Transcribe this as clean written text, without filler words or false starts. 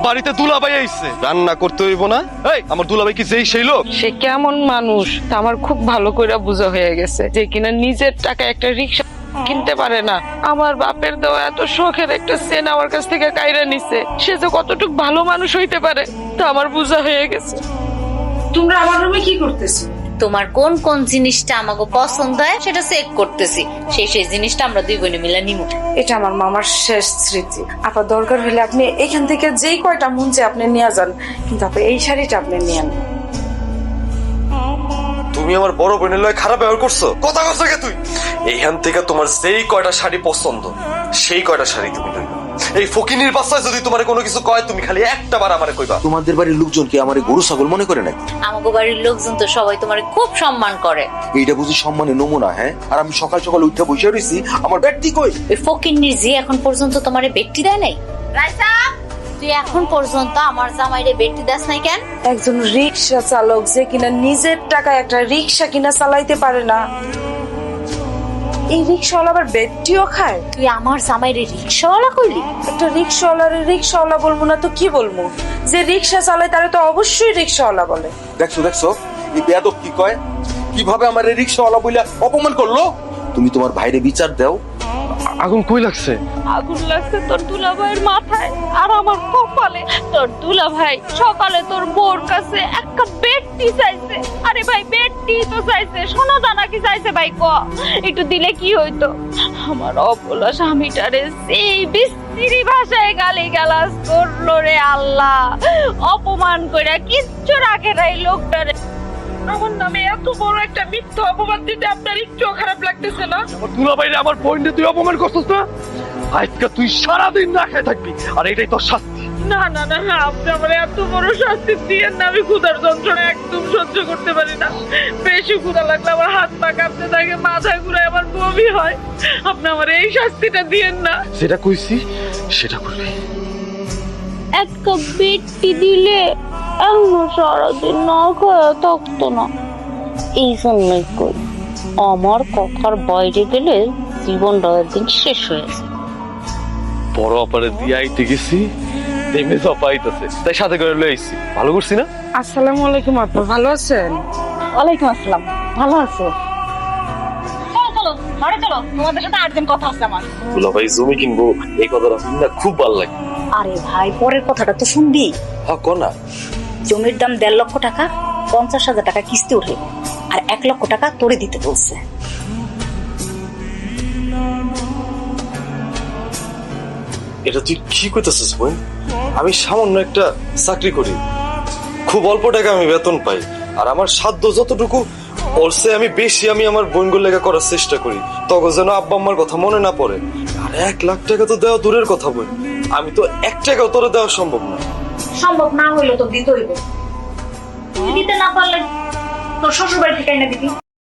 বাড়িতে দুলাভাই আইছে, রান্না করতে হইব না? এই আমার দুলাভাই কি যেই সেই লোক? সে কেমন মানুষ তা আমার খুব ভালো করে বোঝা হয়ে গেছে, যে কিনা নিজের টাকা একটা রিক্সা কিনতে পারে না। আমার বাপের দেওয়া এত শখের একটা সেন আমার কাছ থেকে কাইরা নিছে। সে যে কতটুকু ভালো মানুষ হইতে পারে তা আমার বোঝা হয়ে গেছে। তোমরা আমার রুমে কি করতেছো? তোমার কোন কোন জিনিসটা আমাকে পছন্দ হয় সেটা চেক করতেছি, সেই জিনিসটা আমরা দুই বোনে মিলে নিমু। এটা আমার মামার শেষ স্মৃতি। আপনার দরকার হলে আপনি এখান থেকে যেই কয়টা মন চায় আপনি নিয়ে যান, কিন্তু আপনি এই শাড়িটা আপনি নিয়ে নেন। তুমি আমার বড় বোনের লয় খারাপ ব্যবহার করছো? কথা করছো কে তুই? এইখান থেকে তোমার যেই কয়টা শাড়ি পছন্দ সেই কয়টা শাড়ি তুমি লইবা। এই ফকিনির বাচ্চায় যদি তোমার কোনো কিছু কয় তুমি খালি একটা বার আমারে কইবা। তোমাদের বাড়ির লোকজন কি আমার গরু ছাগল মনে করে নাকি? আমাকে বাড়ির লোকজন তো সবাই তোমার খুব সম্মান করে। এইটা বুঝি সম্মানের নমুনা? হ্যাঁ, আর আমি সকাল সকাল উঠে বসে রয়েছি, আমার ব্যাগটি কই? ওই ফকিন্নির জি এখন পর্যন্ত তোমারে বেটি দেয় নাই? রাইসা, তুই এখন পর্যন্ত আমার জামাইরে বেটি দাস নাই কেন? একজন রিক্সা চালক যে কিনা নিজের টাকায় একটা রিক্সা কিনা চালাইতে পারে না, এই রিক্সাওয়ালা আবার বেটিও খায়? তুই আমার জামাইরে রিক্সাওয়ালা কইলি? একটা রিক্সাওয়ালারে রিক্সাওয়ালা বলবো না তো কি বলবো? যে রিক্সা চালায় তারে তো অবশ্যই রিক্সাওয়ালা বলে। দেখছো দেখছো এই বেয়াদব কি কয়, কিভাবে আমার এই রিক্সাওয়ালা বইলা অপমান করলো। তুমি তোমার ভাইরে বিচার দাও। আগুন কই লাগছে? আগুন লাগছে তোর দুলাভাইয়ের মাথায় আর আমার কপালে। তোর দুলাভাই সকালে তোর বোর কাছে একটা বেডটি চাইছে। আরে ভাই বেডটি তো চাইছে, সোনা দানা কি চাইছে ভাই? ক একটু দিলে কি হইতো? আমার অবলা স্বামীটারে সেই বিশ্রী ভাষায় গালি গালাজ করলো রে আল্লাহ। অপমান কইরা কিচ্ছু রাখে নাই লোকটারে। আমার নামে এত বড় একটা মিথ্যা অপমান দিতে আপনার একটু খারাপ লাগতেছে না? আমার দুলাভাইরে আমার বোনকে তুই অপমান করছিস না? আজকে তুই সারাদিন না খেয়ে থাকবি, আর এটাই তোর শাস্তি। না না না না, আপনি আমার এত বড় শাস্তি দিয়েন না। আমি ক্ষুধার যন্ত্রণা একদম সহ্য করতে পারি না। বেশি ক্ষুধা লাগলে আমার হাত পা কাঁপতে থাকে, মাথা ঘুরায়, আমার বমি হয়। আপনি আমার এই শাস্তিটা দিয়েন না। যেটা কইছি সেটা করবি। এক কাপ বেডটি দিলে এখনো সারাদিন না খাওয়া থাকতো না। এই জন্যই কই, আমার কথার বাইরে গেলে জীবনটা একদিন শেষ হয়েছে। বড় অপারে দিয়ে আইতে গেছি, তেমনি পাইতেছে, তাই সাথে করে লই আইছি। ভালো করছি না? আসসালামু আলাইকুম আপা, ভালো আছেন? ওয়ালাইকুম আসসালাম, ভালো আছো? চলো চলো ঘরে চলো, তোমাদের সাথে আর্জেন্ট কথা আছে আমার। দুলাভাই জমি কিনবো, এই কথাটা শুনলে খুব ভালো লাগে। আরে ভাই, পরের কথাটা তো শুনবি। হ্যাঁ কোনা? জমির দাম 1.5 লক্ষ টাকা, 50,000 টাকা কিস্তি উঠে, আর 1 লক্ষ টাকা তোরে দিতে বলছে। এটা তুই কি কইতেছিস বোন? আমি সামান্য একটা চাকরি করি, খুব অল্প টাকা আমি বেতন পাই, আর আমার সাধ্য যতটুকু ওরছে আমি বেশি আমি আমার বোনগুলো লেখা করার চেষ্টা করি, তখন যেন আব্বা আম্মার কথা মনে না পড়ে। আর 1 লাখ টাকা তো দেওয়া দূরের কথা বোন, আমি তো 1 টাকাও তোরে দেওয়া সম্ভব না। সম্ভব না হইলে তো দিতে হইব। তুই দিতে না পারলে তোর শ্বশুর বাড়ি থেকে এনে দিবি।